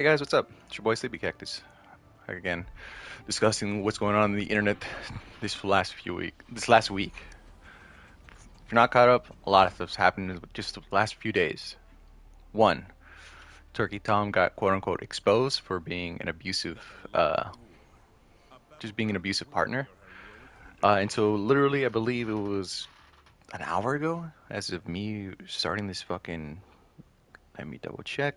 Hey guys, what's up? It's your boy Sleepy Cactus. Back again, discussing what's going on the internet this last week. If you're not caught up, a lot of stuff's happened in just the last few days. One, Turkey Tom got quote unquote exposed for being an just being an abusive partner. And so literally, I believe it was an hour ago, as of me starting this fucking. Let me double check.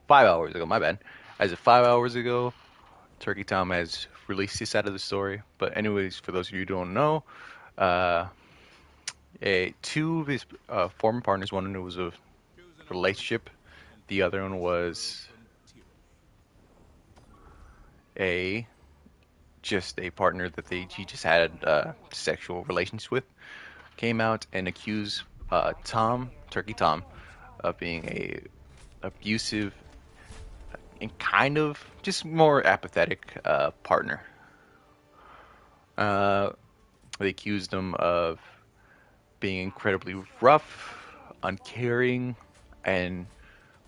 5 hours ago, my bad. As of 5 hours ago, Turkey Tom has released his side of the story. But anyways, for those of you who don't know, uh, two of his former partners, one was a relationship, the other one was a just a partner that he just had sexual relations with, came out and accused Turkey Tom, of being a abusive and kind of just more apathetic partner. Uh, they accused him of being incredibly rough, uncaring, and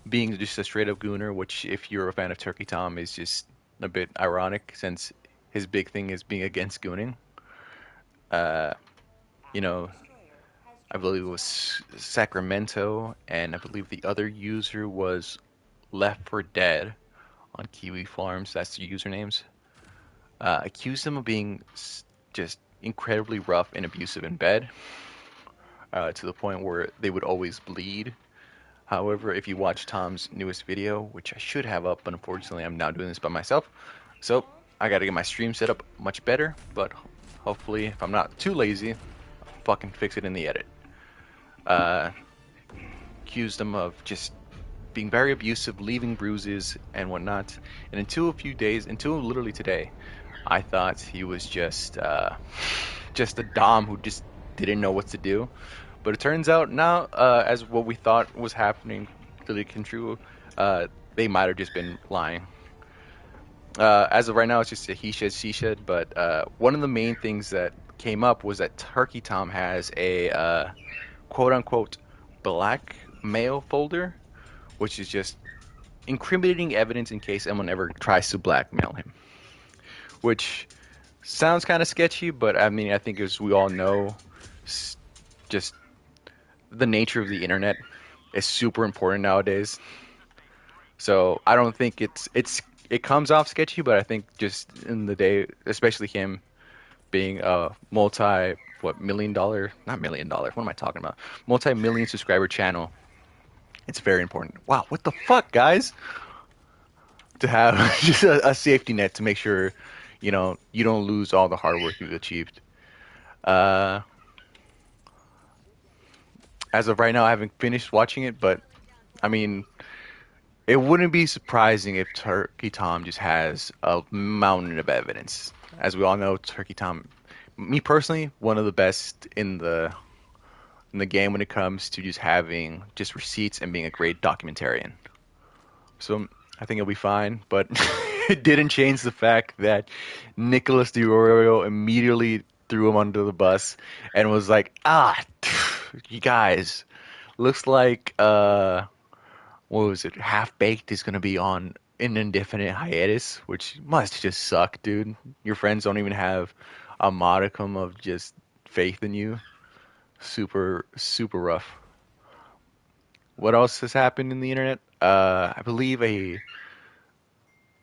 being just a straight up gooner, which, if you're a fan of Turkey Tom, is just a bit ironic since his big thing is being against gooning. Uh, you know, I believe it was Sacramento, and I believe the other user was Left for Dead on Kiwi Farms. That's the usernames. Accused him of being just incredibly rough and abusive in bed, to the point where they would always bleed. However, if you watch Tom's newest video, which I should have up, but unfortunately I'm now doing this by myself, so I gotta get my stream set up much better, but hopefully, if I'm not too lazy, I'll fucking fix it in the edit. Uh, Accused him of just being very abusive, leaving bruises and whatnot. And until literally today, I thought he was just a dom who just didn't know what to do. But it turns out now, as what we thought was happening really came true, they might have just been lying. As of right now, it's just a he said, she said. But one of the main things that came up was that Turkey Tom has a quote unquote blackmail folder, which is just incriminating evidence in case someone ever tries to blackmail him. Which sounds kind of sketchy, but I mean, I think as we all know, just the nature of the internet is super important nowadays. So I don't think it comes off sketchy, but I think just in the day, especially him being a million dollar, not million dollar, what am I talking about? Multi-million subscriber channel. It's very important. Wow, what the fuck, guys? To have just a safety net to make sure, you don't lose all the hard work you've achieved. Uh, as of right now, I haven't finished watching it, but I mean, it wouldn't be surprising if Turkey Tom just has a mountain of evidence. As we all know, Turkey Tom, me personally, one of the best in the game when it comes to just having just receipts and being a great documentarian. So I think it'll be fine, but it didn't change the fact that Nicholas DiOrio immediately threw him under the bus and was like, you guys, looks like what was it? Half Baked is gonna be on an indefinite hiatus, which must just suck, dude. Your friends don't even have a modicum of just faith in you. Super, super rough. What else has happened in the internet? I believe a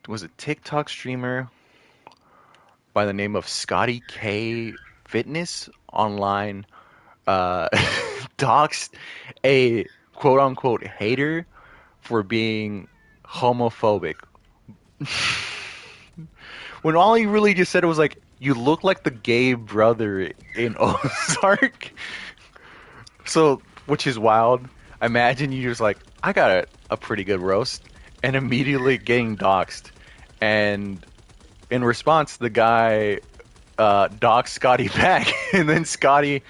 was a TikTok streamer by the name of Scotty K Fitness online uh, doxed a quote unquote hater for being homophobic. When all he really just said was like, "You look like the gay brother in Ozark." So, which is wild. Imagine you just like, I got a pretty good roast, and immediately getting doxed. And in response, the guy doxed Scotty back, and then Scotty,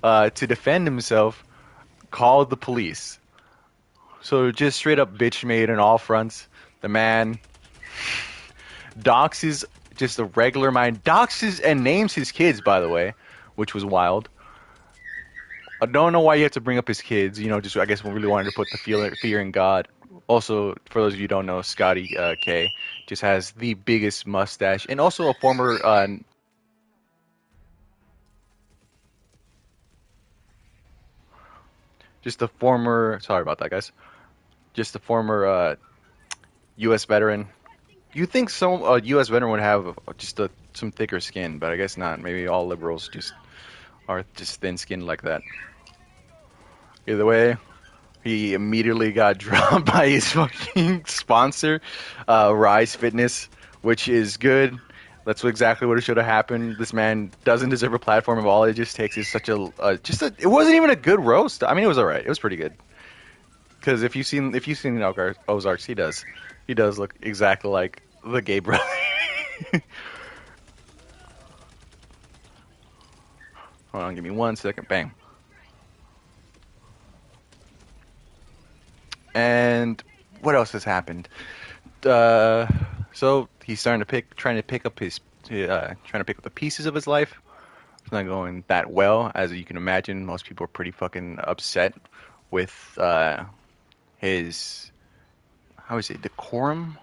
to defend himself, called the police. So just straight up bitch made on all fronts. The man doxes just a regular mind, doxes and names his kids, by the way, which was wild. I don't know why you have to bring up his kids. Just I guess we really wanted to put the fear in God Also, for those of you who don't know, Scotty K just has the biggest mustache, and also a former, just a former. Sorry about that, guys. Just a former U.S. veteran. You think some U.S. veteran would have just some thicker skin, but I guess not. Maybe all liberals just are just thin-skinned like that. Either way, he immediately got dropped by his fucking sponsor, Rise Fitness, which is good. That's exactly what it should have happened. This man doesn't deserve a platform. If all it just takes is such a just a. It wasn't even a good roast. I mean, it was alright. It was pretty good. Because if you've seen Ozarks, he does look exactly like the gay brother. Hold on, give me 1 second. Bang. And what else has happened? Uh, so he's trying to pick up trying to pick up the pieces of his life. It's not going that well, as you can imagine. Most people are pretty fucking upset with his, how is it, decorum,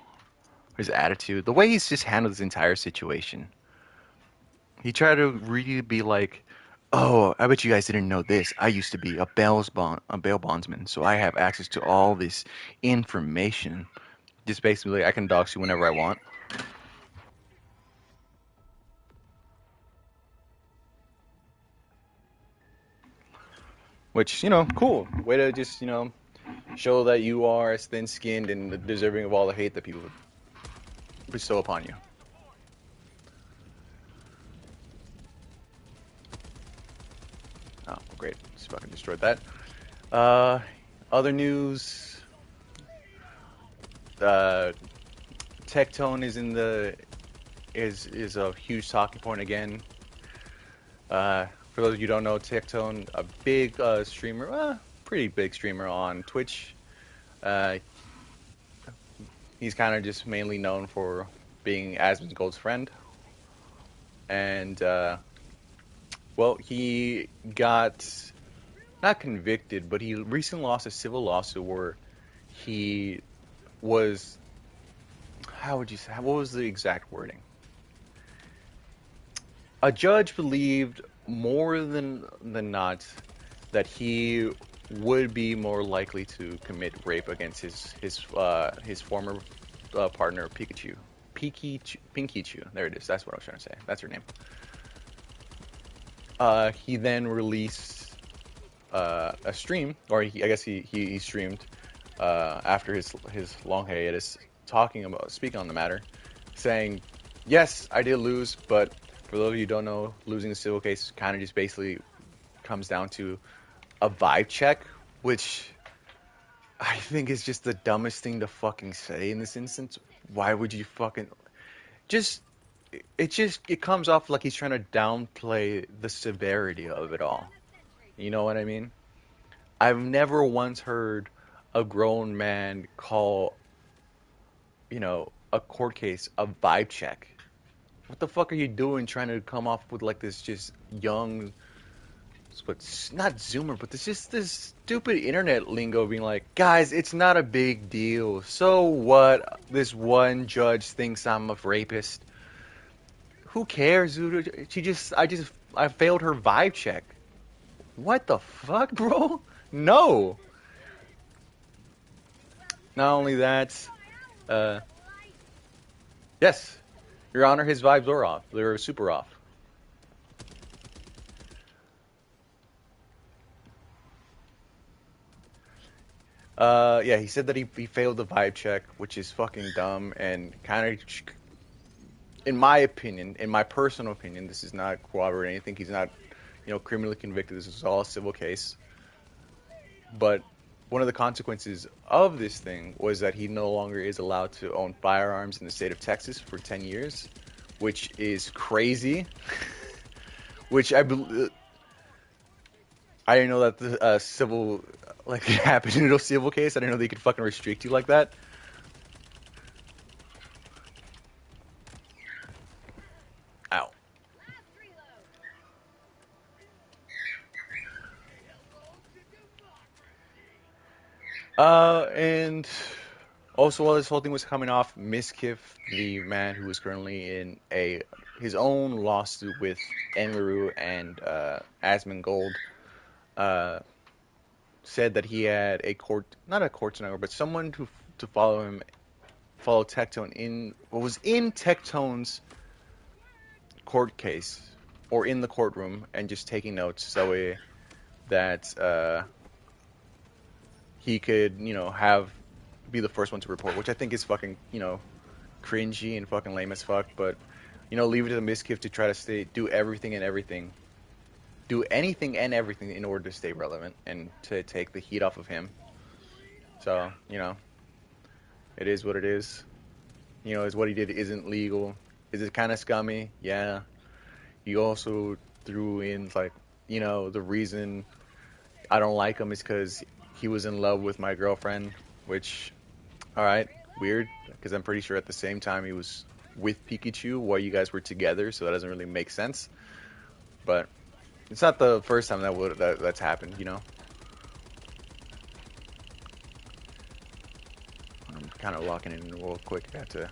his attitude, the way he's just handled this entire situation. He tried to really be like, "Oh, I bet you guys didn't know this. I used to be a bail bondsman, so I have access to all this information. Just basically, I can dox you whenever I want." Which, cool. Way to just, show that you are as thin-skinned and deserving of all the hate that people bestow upon you. Oh, great. Just fucking destroyed that. Uh, Other news. Uh, Tectone is a huge talking point again. For those of you who don't know, Tectone, a big streamer, pretty big streamer on Twitch. Uh, he's kind of just mainly known for being Asmongold's friend, and well, he got not convicted, but he recently lost a civil lawsuit where he was, how would you say, what was the exact wording? A judge believed more than not that he would be more likely to commit rape against his former partner Pikachu. Pinkichu. There it is. That's what I was trying to say. That's her name. He then released a stream, or I guess he streamed after his long hiatus, speaking on the matter, saying, "Yes, I did lose, but for those of you who don't know, losing the civil case kind of just basically comes down to a vibe check, which I think is just the dumbest thing to fucking say in this instance. Why would you fucking just it comes off like he's trying to downplay the severity of it all. You know what I mean? I've never once heard a grown man call, a court case a vibe check. What the fuck are you doing trying to come off with like this just young, but not Zoomer, but this stupid internet lingo being like, guys, it's not a big deal. So what? This one judge thinks I'm a rapist. Who cares, dude? I failed her vibe check. What the fuck, bro? No. Not only that, uh, yes, Your Honor, his vibes were off. They were super off. Yeah, he said that he failed the vibe check, which is fucking dumb and kind of, in my opinion, in my personal opinion, this is not corroborating anything. He's not, criminally convicted. This is all a civil case. But one of the consequences of this thing was that he no longer is allowed to own firearms in the state of Texas for 10 years, which is crazy. Which I didn't know that the civil, like, happened in a civil case. I didn't know they could fucking restrict you like that. Ow. And Also, while this whole thing was coming off, Miskiff, the man who was currently in his own lawsuit with Enleru and Asmongold, uh, said that he had a court, not a court stenographer, but someone to follow Tectone in what was in Tectone's court case or in the courtroom and just taking notes so that he could, have be the first one to report, which I think is fucking, cringy and fucking lame as fuck. But leave it to the Miskiff to try to do do anything and everything in order to stay relevant and to take the heat off of him. So it is what it is. Is what he did isn't legal. Is it kind of scummy? Yeah. He also threw in like, the reason I don't like him is because he was in love with my girlfriend, which, all right, weird, because I'm pretty sure at the same time he was with Pikachu while you guys were together, so that doesn't really make sense. But it's not the first time that's happened, I'm kind of locking in real quick. I have to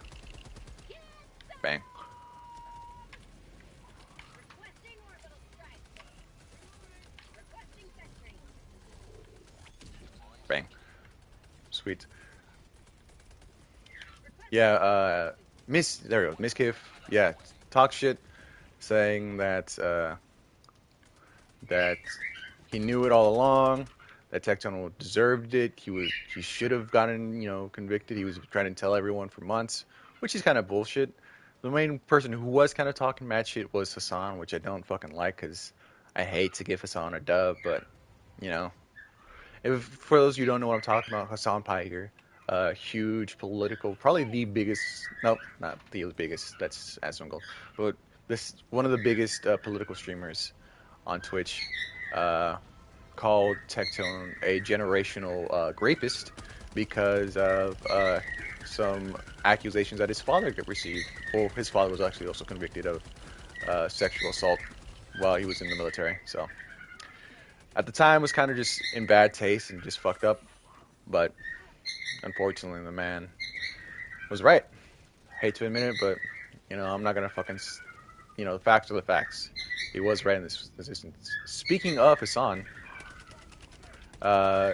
bang. Bang. Sweet. Yeah, there we go. Miskiff, yeah, talk shit, saying that he knew it all along, that Tectone deserved it. He should have gotten, convicted. He was trying to tell everyone for months, which is kind of bullshit. The main person who was kind of talking mad shit was Hassan, which I don't fucking like because I hate to give Hassan a dub, but you know, if for those of you who don't know what I'm talking about, Hassan Piker, huge political, probably the biggest, nope, not the biggest, that's Asmongold, but this one of the biggest political streamers on Twitch, uh, called Tectone a generational rapist because of some accusations that his father received. Well, his father was actually also convicted of sexual assault while he was in the military. So at the time, was kind of just in bad taste and just fucked up. But unfortunately, the man was right. Hate to admit it, but I'm not gonna fucking. The facts are the facts. He was right in this instance. Speaking of Hassan, uh,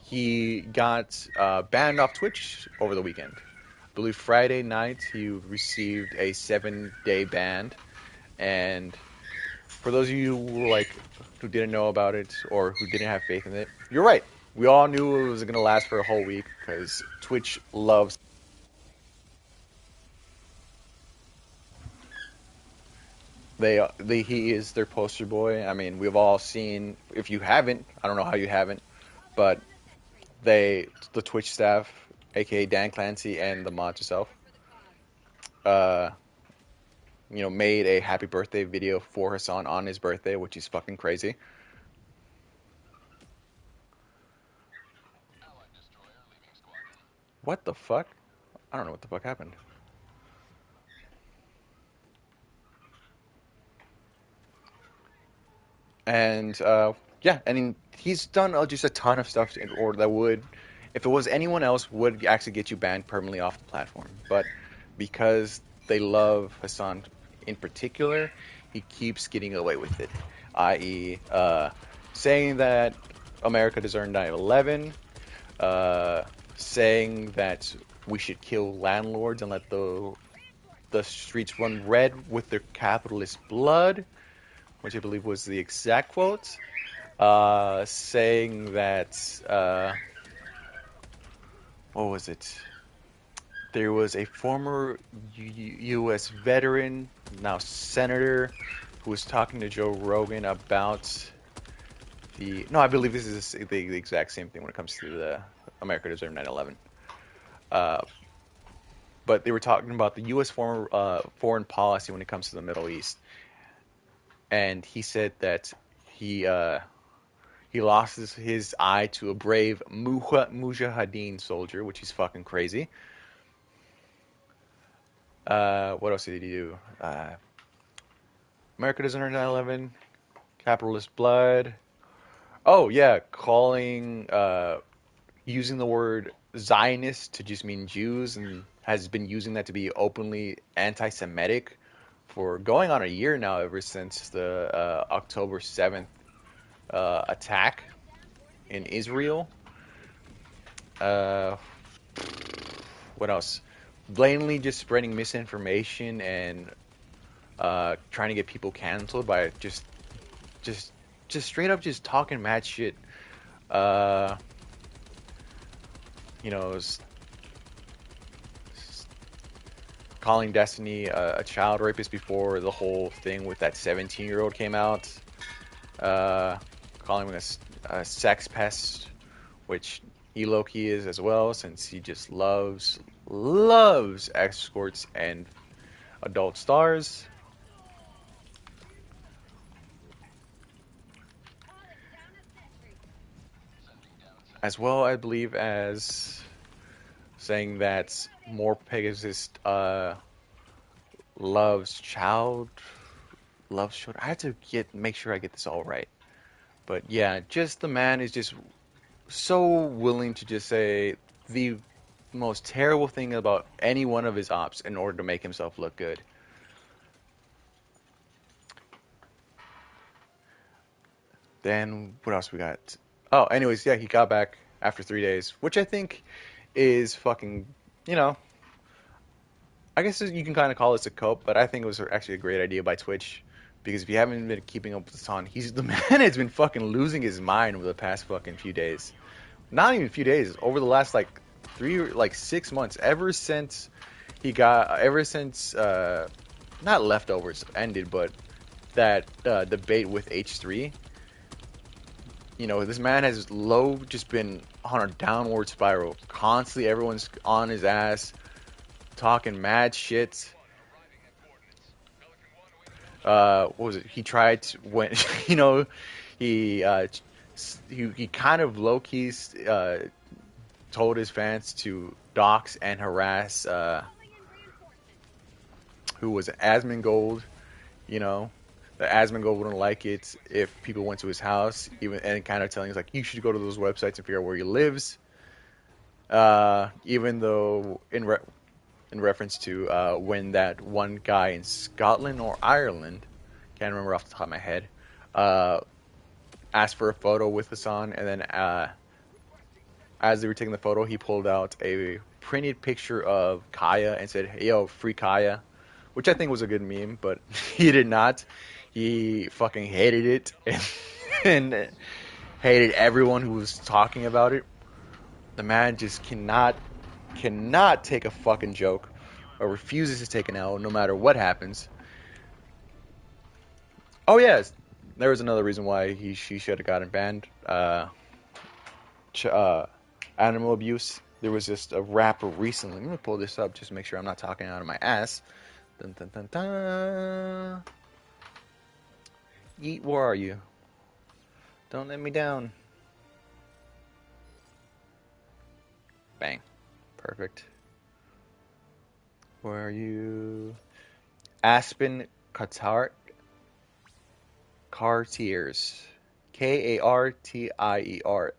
he got banned off Twitch over the weekend. I believe Friday night he received a 7-day ban. And for those of you who didn't know about it or who didn't have faith in it, you're right. We all knew it was going to last for a whole week because Twitch loves. He is their poster boy. I mean, we've all seen. If you haven't, I don't know how you haven't, but the Twitch staff, aka Dan Clancy and the mod yourself, uh, made a happy birthday video for Hassan on his birthday, which is fucking crazy. What the fuck? I don't know what the fuck happened. And yeah, I mean, he's done just a ton of stuff in order that would, if it was anyone else, would actually get you banned permanently off the platform. But because they love Hassan in particular, he keeps getting away with it. I.e., saying that America deserved 9/11, saying that we should kill landlords and let the streets run red with their capitalist blood, which I believe was the exact quote. Saying that what was it? There was a former U.S. veteran, now senator, who was talking to Joe Rogan about the. No, I believe this is the exact same thing when it comes to the America deserved 9/11. Uh, but they were talking about the U.S. foreign policy when it comes to the Middle East, and he said that he he lost his eye to a brave Mujahideen soldier, which is fucking crazy. What else did he do? America doesn't earn 9/11. Capitalist blood. Oh yeah, using the word Zionist to just mean Jews and has been using that to be openly anti-Semitic for going on a year now, ever since the October 7th attack in Israel. Uh, what else? Blatantly just spreading misinformation and trying to get people canceled by just, just straight up just talking mad shit. Uh, you know, calling Destiny a child rapist before the whole thing with that 17-year-old came out. Uh, calling him a sex pest, which he low-key is as well, since he just loves escorts and adult stars. As well, I believe, as saying that more Pegasus loves child loves children. I have to make sure I get this all right. But yeah, just the man is just so willing to just say the most terrible thing about any one of his ops in order to make himself look good. Then what else we got? Oh, anyways, yeah, he got back after 3 days, which I think is fucking, you know, I guess you can kind of call this a cope, but I think it was actually a great idea by Twitch because if you haven't been keeping up with this on, he's the man has been fucking losing his mind over the past fucking few days. Not even a few days, over the last like 6 months, ever since not leftovers ended, but that debate with H3. You know, this man has just been on a downward spiral. Constantly, everyone's on his ass, talking mad shit. What was it? He tried to, when you know, he uh, he kind of low key told his fans to dox and harass who was it? Asmongold. You know, the Asmongold wouldn't like it if people went to his house, even and kind of telling us like you should go to those websites and figure out where he lives. Even though in reference to when that one guy in Scotland or Ireland, can't remember off the top of my head, uh, asked for a photo with Hassan, and then as they were taking the photo, he pulled out a printed picture of Kaya and said, hey, "Yo, free Kaya," which I think was a good meme, but he did not. He fucking hated it and hated everyone who was talking about it. The man just cannot take a fucking joke or refuses to take an L no matter what happens. Oh yes, there was another reason why she should have gotten banned. Ch- uh, Animal abuse. There was just a rapper recently. I'm gonna pull this up just to make sure I'm not talking out of my ass. Dun, dun, dun, dun. Yeet, where are you? Don't let me down. Bang. Perfect. Where are you? Aspen Cartiers. Kartier.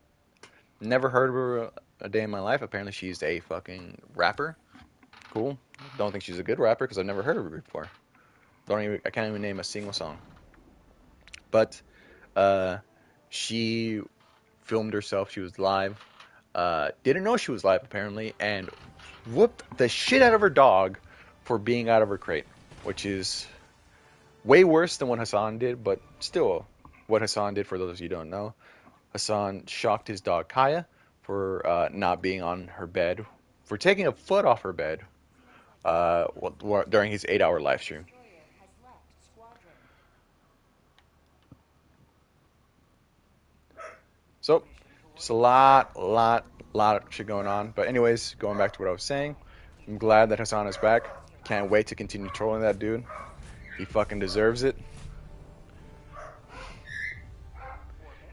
Never heard of her a day in my life. Apparently, she's a fucking rapper. Cool. Don't think she's a good rapper because I've never heard of her before. I can't even name a single song. But uh, she filmed herself. She was live. Didn't know she was live apparently, and whooped the shit out of her dog for being out of her crate, which is way worse than what Hassan did, but still, what Hassan did, for those of you who don't know, Hassan shocked his dog Kaya for not being on her bed, for taking a foot off her bed during his 8-hour live stream. So, just a lot of shit going on. But anyways, going back to what I was saying, I'm glad that Hassan is back. Can't wait to continue trolling that dude. He fucking deserves it.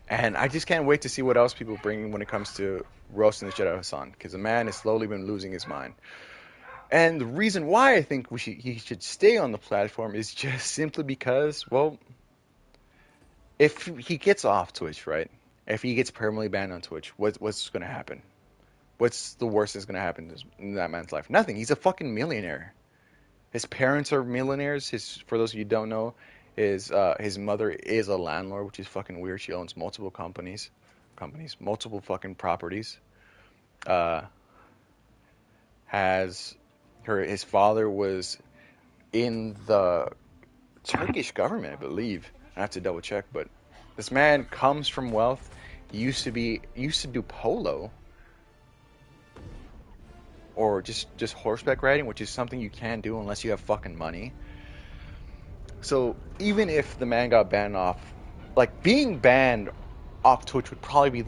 And I just can't wait to see what else people bring when it comes to roasting the shit out of Hassan, because the man has slowly been losing his mind. And the reason why I think he should stay on the platform is just simply because, well, if he gets off Twitch, right? If he gets permanently banned on Twitch, what's going to happen? What's the worst that's gonna happen in that man's life? Nothing. He's a fucking millionaire. His parents are millionaires. For those of you who don't know, his mother is a landlord, which is fucking weird. She owns multiple multiple fucking properties. Uh, has his father was in the Turkish government, I believe. I have to double check, but this man comes from wealth. He used to do polo or just horseback riding, which is something you can't do unless you have fucking money. So even if the man got banned off, like being banned off Twitch would probably be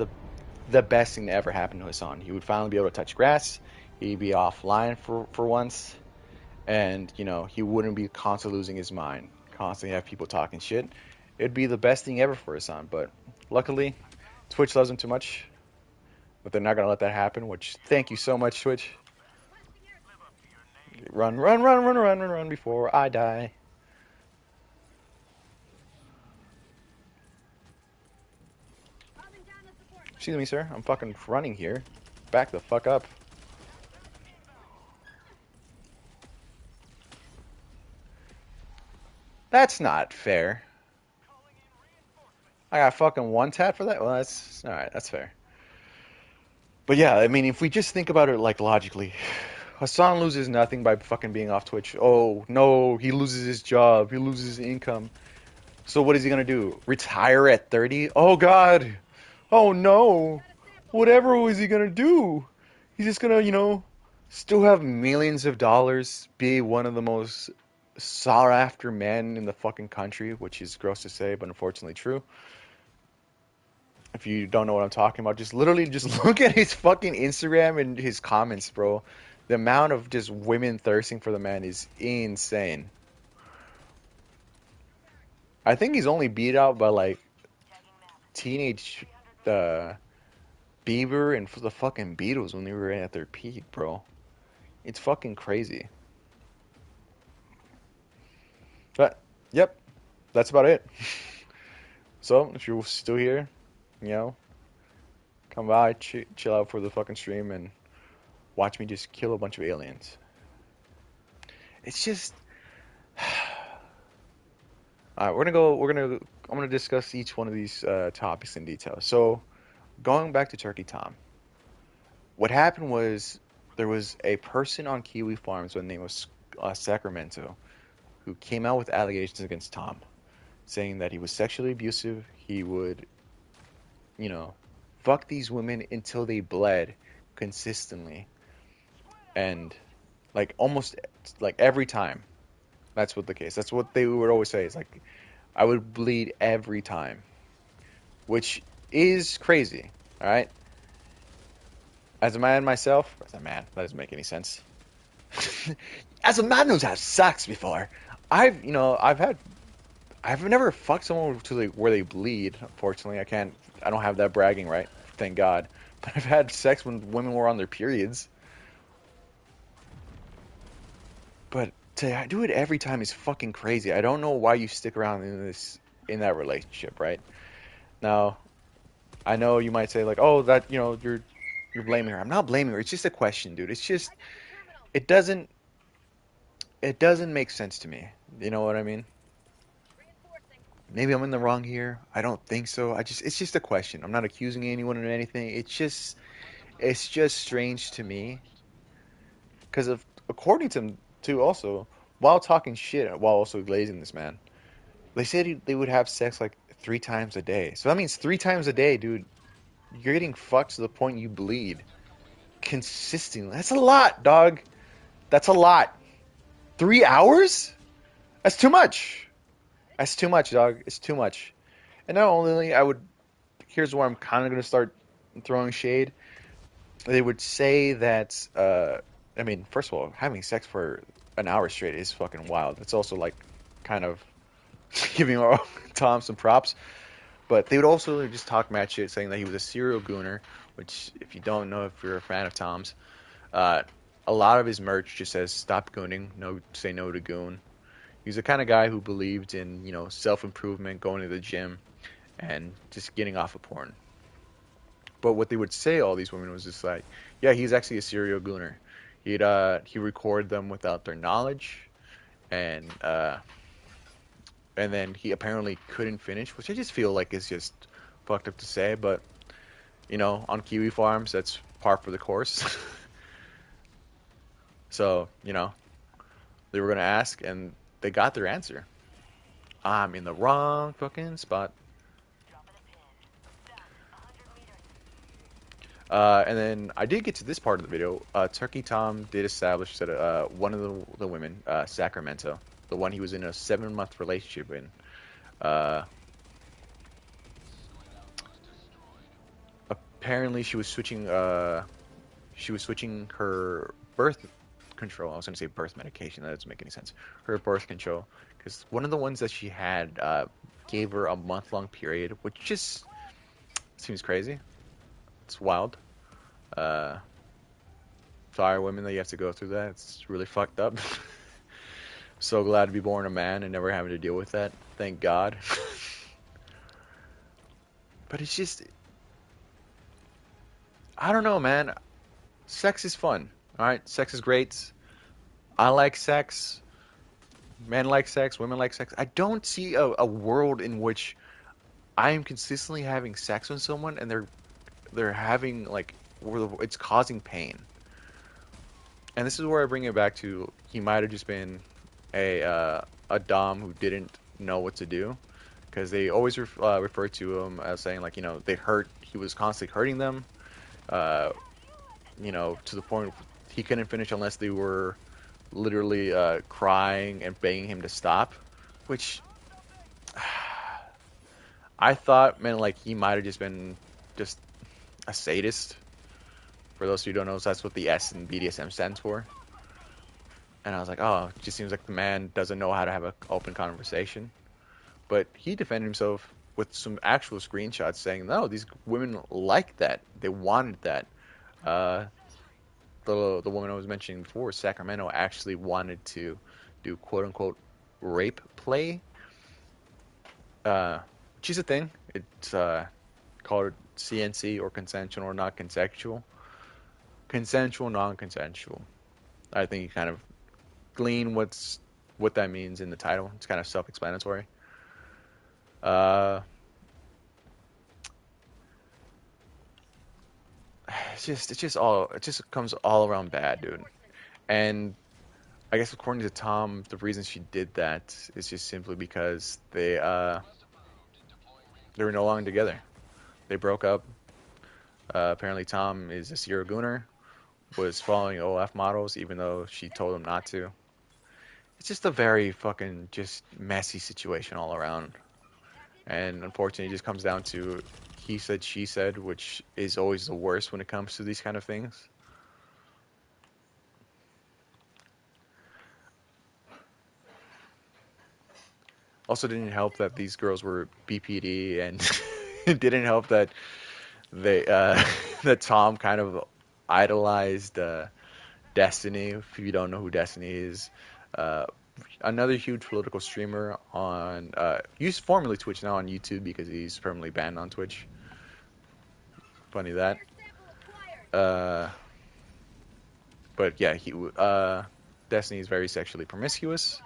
the best thing to ever happen to Hassan. He would finally be able to touch grass. He'd be offline for once, and he wouldn't be constantly losing his mind, constantly have people talking shit. It'd be the best thing ever for Hassan. But luckily, Twitch loves him too much. But they're not gonna let that happen. Which thank you so much, Twitch. Run, run, run, run, run, run, run before I die. Excuse me, sir. I'm fucking running here. Back the fuck up. That's not fair. I got fucking one tap for that? Well, that's alright. That's fair. But yeah, I mean, if we just think about it like logically, Hassan loses nothing by fucking being off Twitch. Oh, no, he loses his job. He loses his income. So what is he gonna do? Retire at 30? Oh, God. Oh, no. Whatever was he gonna do? He's just gonna, still have millions of dollars, be one of the most sought after men in the fucking country, which is gross to say, but unfortunately true. If you don't know what I'm talking about, just literally just look at his fucking Instagram and his comments, bro. The amount of just women thirsting for the man is insane. I think he's only beat out by like teenage Bieber and the fucking Beatles when they were at their peak, bro. It's fucking crazy. But yep, that's about it. So if you're still here, come by, chill out for the fucking stream and watch me just kill a bunch of aliens. It's just. Alright, I'm gonna discuss each one of these topics in detail. So, going back to Turkey Tom, what happened was there was a person on Kiwi Farms by the name of Sacramento who came out with allegations against Tom, saying that he was sexually abusive. He would, fuck these women until they bled consistently, and like almost like every time. That's what the case. That's what they would always say. It's like I would bleed every time, which is crazy. All right. As a man myself, as a man, that doesn't make any sense. As a man who's had sex before, I've never fucked someone to where they bleed. Unfortunately, I don't have that bragging right. Thank God. But I've had sex when women were on their periods. But to do it every time is fucking crazy. I don't know why you stick around in that relationship, right? Now, I know you might say like, "Oh, that, you're blaming her." I'm not blaming her. It's just a question, dude. It's just it doesn't make sense to me. You know what I mean? Maybe I'm in the wrong here. I don't think so. It's just a question. I'm not accusing anyone of anything. It's just strange to me because of according to also while talking shit while also glazing this man, they said they would have sex like 3 times a day. So that means 3 times a day, dude. You're getting fucked to the point you bleed consistently. That's a lot, dog. That's a lot. 3 hours? That's too much. That's too much, dog. It's too much. And not only here's where I'm kind of gonna start throwing shade. They would say that I mean, first of all, having sex for an hour straight is fucking wild. It's also like kind of giving Tom some props. But they would also just talk mad shit, saying that he was a serial gooner, which, if you don't know, if you're a fan of Tom's, a lot of his merch just says, "Stop gooning, no, say no to goon." He's the kind of guy who believed in, self-improvement, going to the gym, and just getting off of porn. But what they would say, all these women, was just like, yeah, he's actually a serial gooner. He recorded them without their knowledge, and then he apparently couldn't finish, which I just feel like is just fucked up to say, but on Kiwi farms, that's par for the course. So, they were gonna ask, and they got their answer. I'm in the wrong fucking spot. And then I did get to this part of the video. Turkey Tom did establish that one of the women, Sacramento, the one he was in a 7-month relationship in, uh, apparently she was switching her birth control. I was going to say birth medication. That doesn't make any sense. Her birth control, because one of the ones that she had gave her a month-long period, which just seems crazy. It's wild. Uh, Sorry, women, that you have to go through that. It's really fucked up. So glad to be born a man and never having to deal with that. Thank God. But it's just, I don't know, man. Sex is fun. All right, sex is great. I like sex. Men like sex. Women like sex. I don't see a world in which I am consistently having sex with someone and they're having like where it's causing pain. And this is where I bring it back to he might have just been a dom who didn't know what to do, because they always refer to him as saying like they hurt. He was constantly hurting them. Uh, to the point he couldn't finish unless they were literally crying and begging him to stop, which I thought meant like he might have just been just a sadist. For those who don't know, that's what the S in BDSM stands for. And I was like, oh, it just seems like the man doesn't know how to have an open conversation. But he defended himself with some actual screenshots saying, no, these women liked that. They wanted that. Uh, the woman I was mentioning before, Sacramento, actually wanted to do quote unquote rape play, which is a thing. It's called CNC, or consensual or not consensual. Consensual, non-consensual. I think you kind of glean what that means in the title. It's kind of self-explanatory. Uh, it just comes all around bad, dude. And I guess according to Tom, the reason she did that is just simply because they were no longer together. They broke up. Apparently, Tom is a serial gooner, was following OF models even though she told him not to. It's just a very fucking just messy situation all around. And unfortunately, it just comes down to he said, she said, which is always the worst when it comes to these kind of things. Also, didn't help that these girls were BPD, and it didn't help that they that Tom kind of idolized Destiny. If you don't know who Destiny is, uh, another huge political streamer on used formerly Twitch, now on YouTube because he's permanently banned on Twitch. Funny that. Uh, but yeah, Destiny is very sexually promiscuous.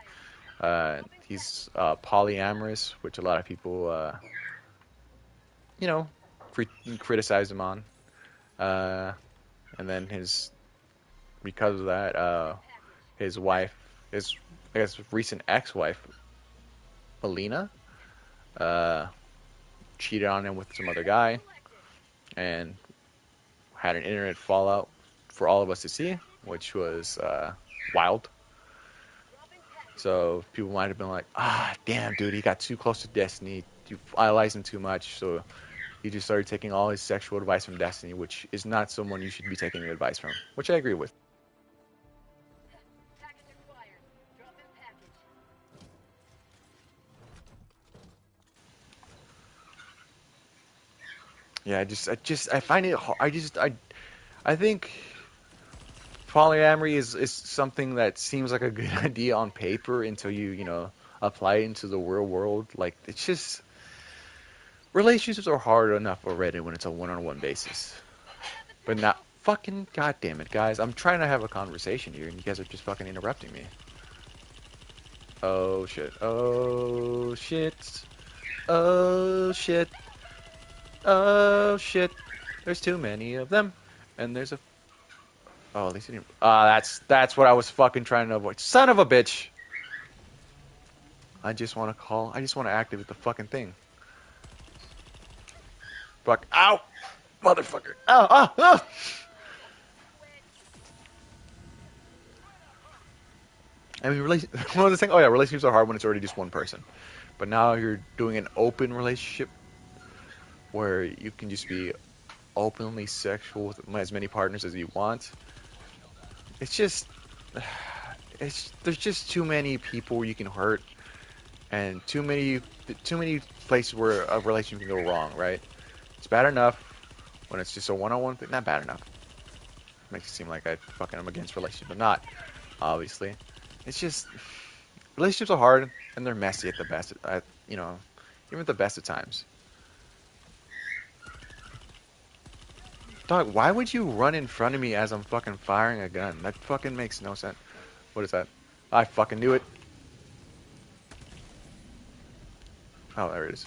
He's polyamorous, which a lot of people you know criticize him on. Uh, and then because of that, his wife, his I guess recent ex-wife, Melina, uh, cheated on him with some other guy, and had an internet fallout for all of us to see, which was wild. So people might have been like, damn, dude, he got too close to Destiny. You idolized him too much, so he just started taking all his sexual advice from Destiny, which is not someone you should be taking advice from, which I agree with. Yeah, I find it hard. I think polyamory is something that seems like a good idea on paper until you apply it into the real world. Like, it's just, relationships are hard enough already when it's a one-on-one basis. But not fucking goddamn it, guys. I'm trying to have a conversation here, and you guys are just fucking interrupting me. Oh shit. Oh shit. Oh shit. Oh shit. There's too many of them, and there's a. Oh, at least he didn't. That's what I was fucking trying to avoid. Son of a bitch. I just want to call. I just want to activate the fucking thing. Fuck. Ow, motherfucker. Ow. Ah. Ah. I mean, one of the things. Oh yeah, relationships are hard when it's already just one person. But now you're doing an open relationship where you can just be openly sexual with as many partners as you want. It's just, there's just too many people you can hurt, and too many places where a relationship can go wrong. Right? It's bad enough when it's just a one-on-one thing. Not bad enough. Makes it seem like I fucking am against relationships, but not. Obviously, it's just relationships are hard and they're messy at the best. Even at the best of times. Dog, why would you run in front of me as I'm fucking firing a gun? That fucking makes no sense. What is that? I fucking knew it. Oh, there it is.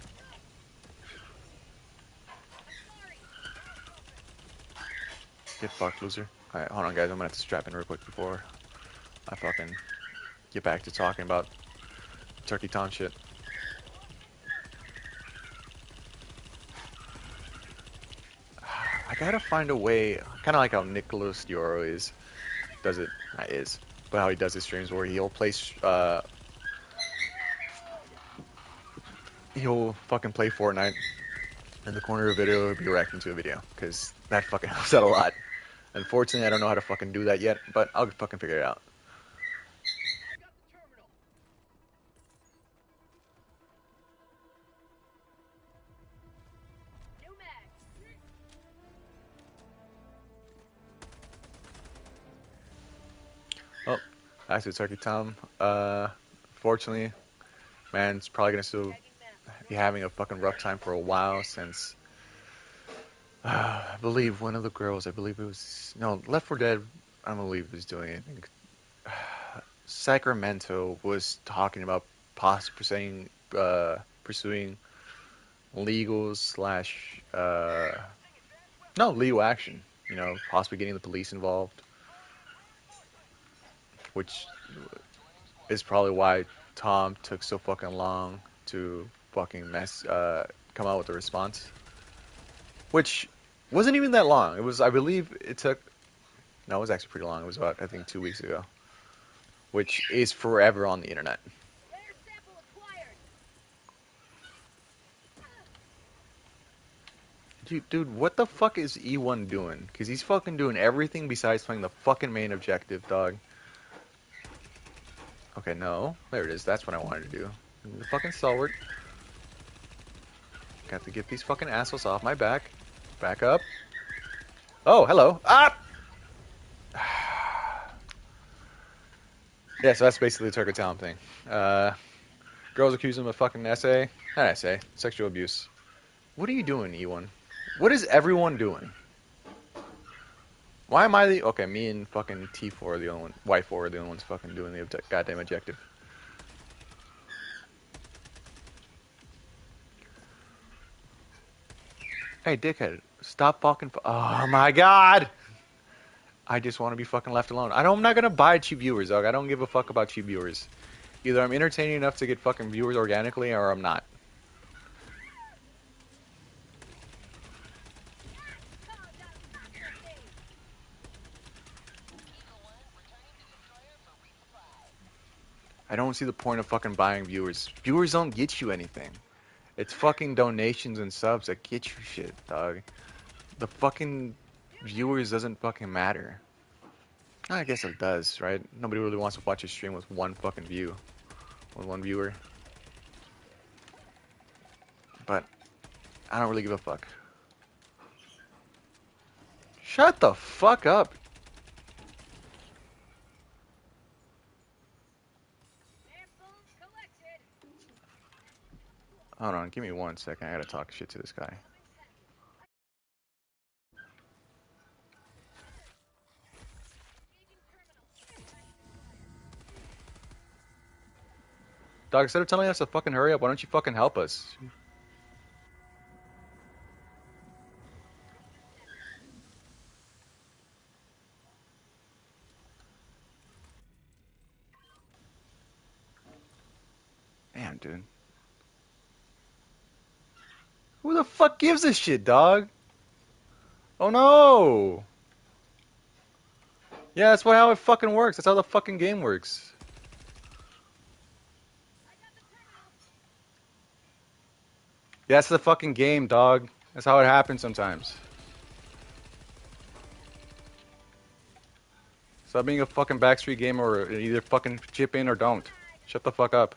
Get fucked, loser. Alright, hold on, guys. I'm gonna have to strap in real quick before I fucking get back to talking about Turkey Town shit. I gotta find a way, kind of like how Nicholas Dioro does it, not is, but how he does his streams where he'll fucking play Fortnite in the corner of a video, he'll be reacting to a video, because that fucking helps out a lot. Unfortunately, I don't know how to fucking do that yet, but I'll fucking figure it out. Oh, actually, Turkey Tom. Fortunately, man's probably gonna still be having a fucking rough time for a while since I believe one of the girls, I believe it was no Left 4 Dead. I don't believe was doing it. Sacramento was talking about possibly pursuing legal slash no legal action. Possibly getting the police involved, which is probably why Tom took so fucking long to fucking come out with a response, which wasn't even that long. It was, I believe, it took. No, it was actually pretty long. It was about, I think, 2 weeks ago, which is forever on the internet. Dude, what the fuck is E1 doing? Because he's fucking doing everything besides playing the fucking main objective, dog. Okay, no. There it is. That's what I wanted to do. The fucking stalwart. Got to get these fucking assholes off my back. Back up. Oh, hello. Ah! Yeah, so that's basically the Turkey Town thing. Girls accuse him of fucking essay. Not essay. Sexual abuse. What are you doing, E1? What is everyone doing? Why am I the... Okay, me and fucking T4 are the only one... Y4 are the only ones fucking doing the goddamn objective. Hey, dickhead. Stop fucking... Oh my god! I just want to be fucking left alone. I'm not gonna buy cheap viewers, dog. I don't give a fuck about cheap viewers. Either I'm entertaining enough to get fucking viewers organically, or I'm not. I don't see the point of fucking buying viewers. Viewers don't get you anything. It's fucking donations and subs that get you shit, dog. The fucking viewers doesn't fucking matter. I guess it does, right? Nobody really wants to watch a stream with one fucking view. With one viewer. But I don't really give a fuck. Shut the fuck up. Hold on, give me 1 second. I gotta talk shit to this guy. Dog, instead of telling us to fucking hurry up, why don't you fucking help us? Damn, dude. Who the fuck gives a shit, dog? Oh no! Yeah, that's how it fucking works. That's how the fucking game works. Yeah, that's the fucking game, dog. That's how it happens sometimes. Stop being a fucking backstreet gamer or either fucking chip in or don't. Shut the fuck up.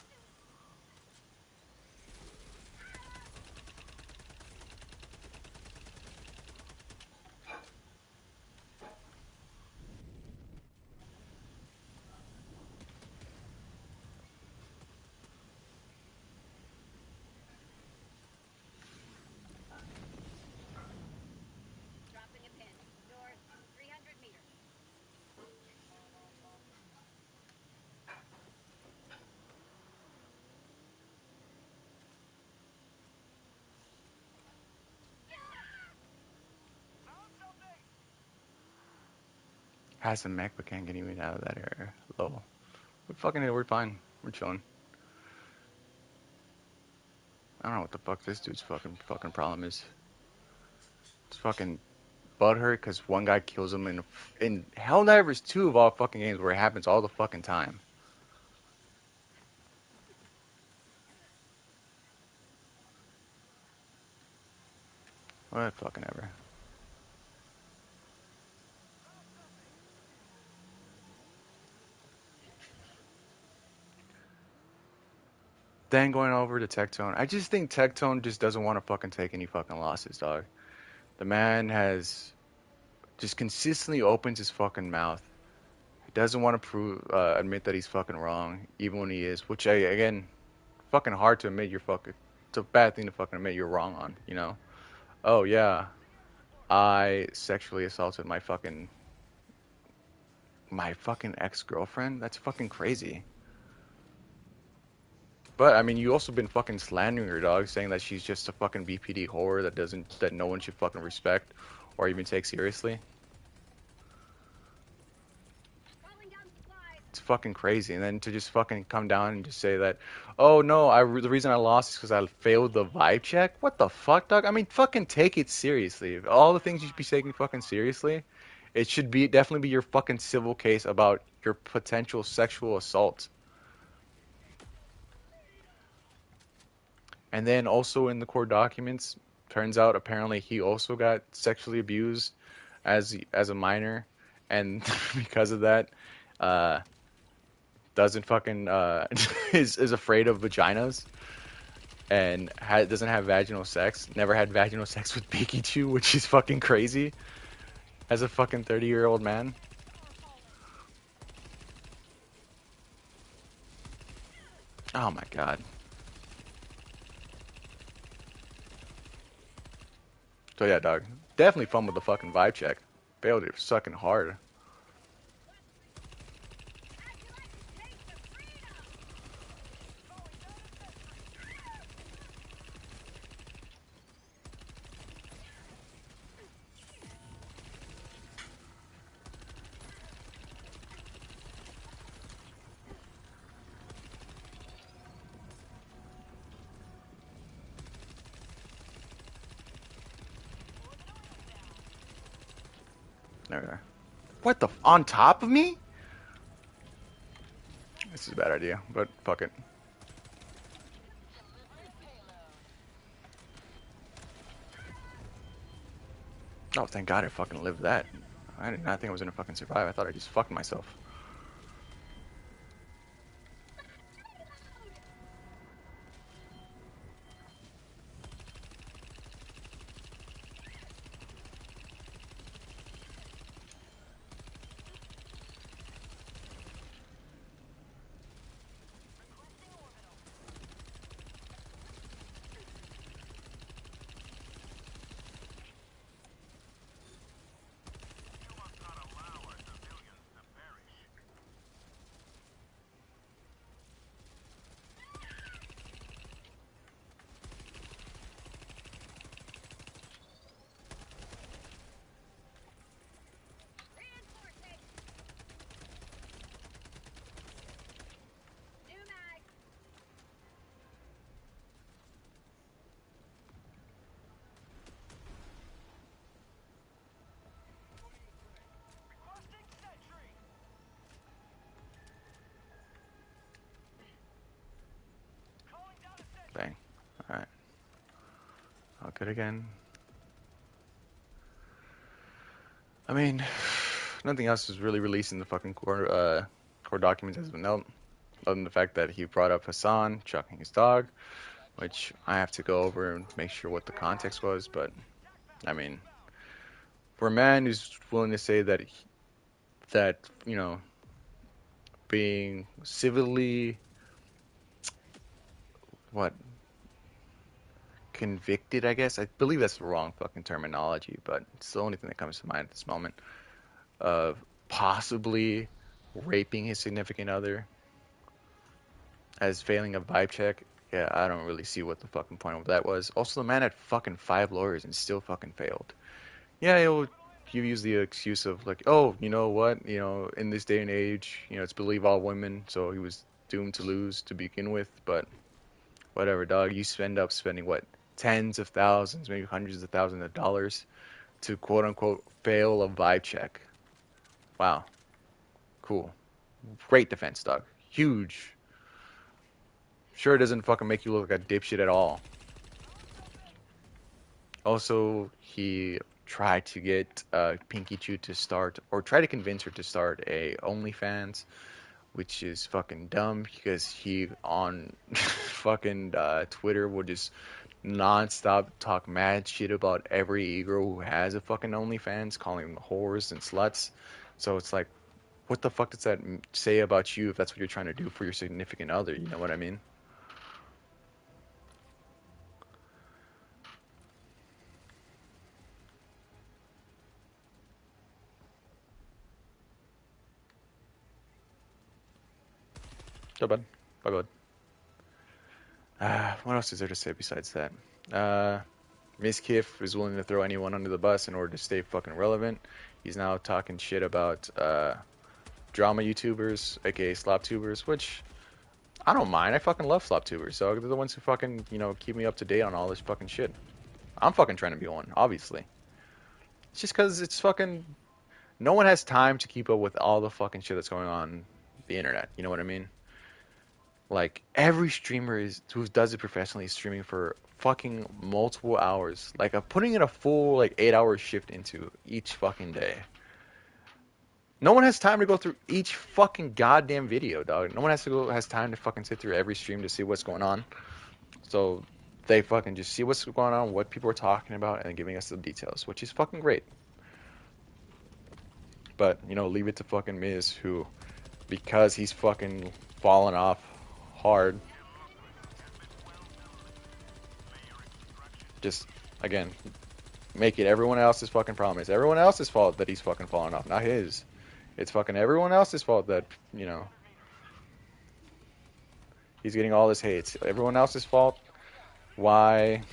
Has some mech but can't get even out of that area. Low. We're fine. We're chilling. I don't know what the fuck this dude's fucking problem is. It's fucking butthurt because one guy kills him in Helldivers 2 of all fucking games where it happens all the fucking time. What fucking ever. Then going over to Tectone. I just think Tectone just doesn't want to fucking take any fucking losses, dog. The man has just consistently opens his fucking mouth. He doesn't want to admit that he's fucking wrong, even when he is. Which again, fucking hard to admit you're fucking. It's a bad thing to fucking admit you're wrong on. You know? Oh yeah, I sexually assaulted my fucking ex-girlfriend. That's fucking crazy. But I mean, you also been fucking slandering her, dog, saying that she's just a fucking BPD whore that no one should fucking respect or even take seriously. It's fucking crazy. And then to just fucking come down and just say that, oh no, the reason I lost is because I failed the vibe check. What the fuck, dog? I mean, fucking take it seriously. All the things you should be taking fucking seriously, it should be definitely be your fucking civil case about your potential sexual assault. And then also in the court documents, turns out apparently he also got sexually abused as a minor, and because of that, uh, doesn't fucking is afraid of vaginas and doesn't have vaginal sex. Never had vaginal sex with Pikachu, which is fucking crazy. As a fucking 30-year-old man. Oh my god. So yeah, dog. Definitely fun with the fucking vibe check. Failed it sucking hard. There we are. What the on top of me? This is a bad idea, but fuck it. Oh, thank God I fucking lived that. I did not think I was gonna fucking survive. I thought I just fucked myself. But again, I mean, nothing else was really released in the fucking court documents as of note, other than the fact that he brought up Hassan chucking his dog, which I have to go over and make sure what the context was. But I mean, for a man who's willing to say that that being civilly what convicted, I guess I believe that's the wrong fucking terminology, but it's the only thing that comes to mind at this moment, of possibly raping his significant other as failing a vibe check. Yeah, I don't really see what the fucking point of that was. Also, the man had fucking 5 lawyers and still fucking failed. Yeah, you use the excuse of like, oh, you know what, in this day and age, it's believe all women, so he was doomed to lose to begin with. But whatever, dog. You end up spending what, tens of thousands, maybe hundreds of thousands of dollars to quote unquote fail a vibe check. Wow, cool, great defense, dog. Huge. Sure, it doesn't fucking make you look like a dipshit at all. Also, he tried to get Pinky Chew to start, or try to convince her to start a OnlyFans, which is fucking dumb because he on fucking Twitter would just nonstop talk mad shit about every e-girl who has a fucking OnlyFans, calling them whores and sluts. So it's like, what the fuck does that say about you if that's what you're trying to do for your significant other? You know what I mean? So bad. Bye bud. What else is there to say besides that? Miss Kiff is willing to throw anyone under the bus in order to stay fucking relevant. He's now talking shit about drama YouTubers, aka SlopTubers, which I don't mind. I fucking love SlopTubers. So they're the ones who fucking, keep me up to date on all this fucking shit. I'm fucking trying to be one, obviously. It's just because it's fucking. No one has time to keep up with all the fucking shit that's going on the internet. You know what I mean? Like every streamer who does it professionally is streaming for fucking multiple hours. Like I'm putting in a full like 8 hour shift into each fucking day. No one has time to go through each fucking goddamn video, dog. No one has time to fucking sit through every stream to see what's going on. So they fucking just see what's going on, what people are talking about, and giving us the details, which is fucking great. But leave it to fucking Miz, who, because he's fucking fallen off hard, just again make it everyone else's fucking problem. It's everyone else's fault that he's fucking falling off, not his. It's fucking everyone else's fault that he's getting all this hate. It's everyone else's fault. Why?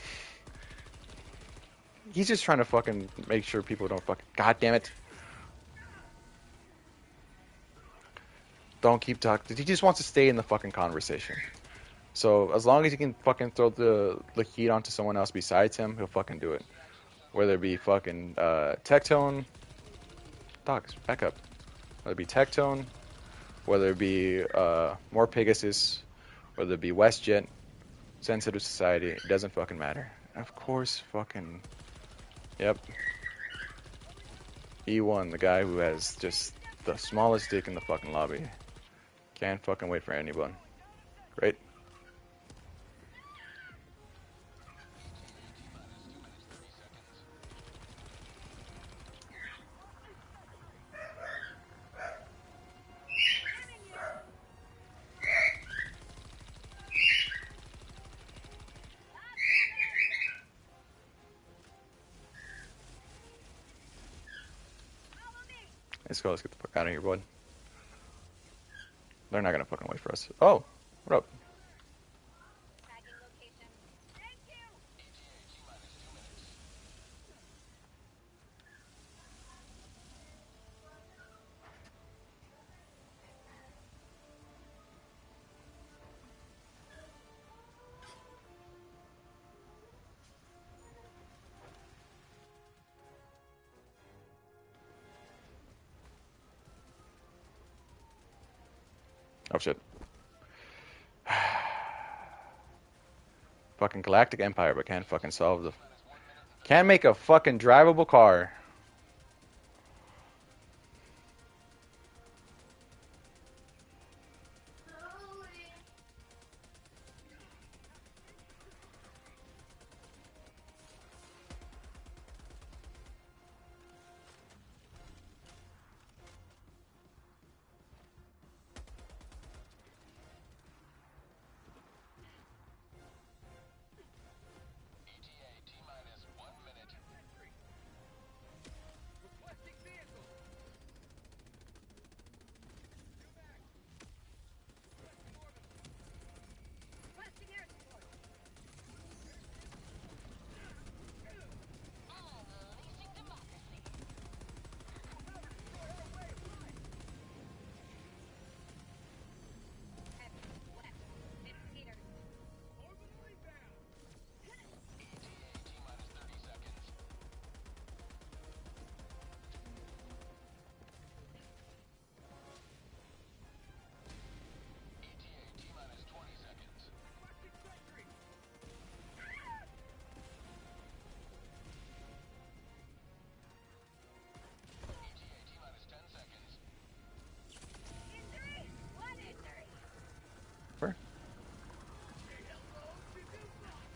He's just trying to fucking make sure people don't fucking. God damn it! Don't keep talking. He just wants to stay in the fucking conversation. So as long as he can fucking throw the heat onto someone else besides him, he'll fucking do it. Whether it be fucking Tectone, dogs, back up. Whether it be Tectone, whether it be more Pegasus, whether it be WestJet, Sensitive Society, it doesn't fucking matter. Of course, fucking, yep. E1, the guy who has just the smallest dick in the fucking lobby. Can't fucking wait for anyone. Great. Let's go. Let's get the fuck out of here, bud. They're not gonna fucking wait for us. Oh, what up? Oh shit. Fucking Galactic Empire, but can't fucking solve the Can't make a fucking drivable car.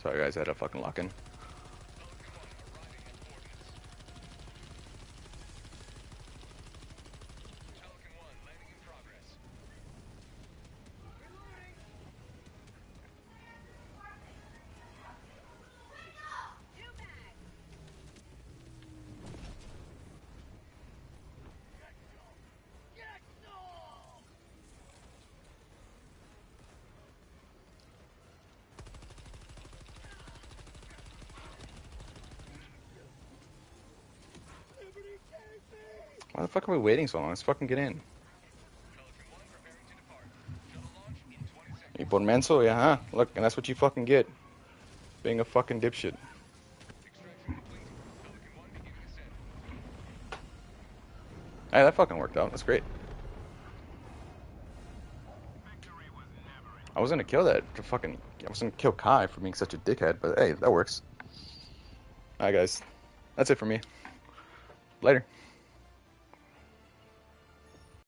Sorry guys, I had to fucking lock in. Why the fuck are we waiting so long? Let's fucking get in. Y por menso, yeah, huh? Look, and that's what you fucking get. Being a fucking dipshit. Hey, that fucking worked out. That's great. I was gonna kill that to fucking. I was gonna kill Kai for being such a dickhead, but hey, that works. Alright, guys. That's it for me. Later.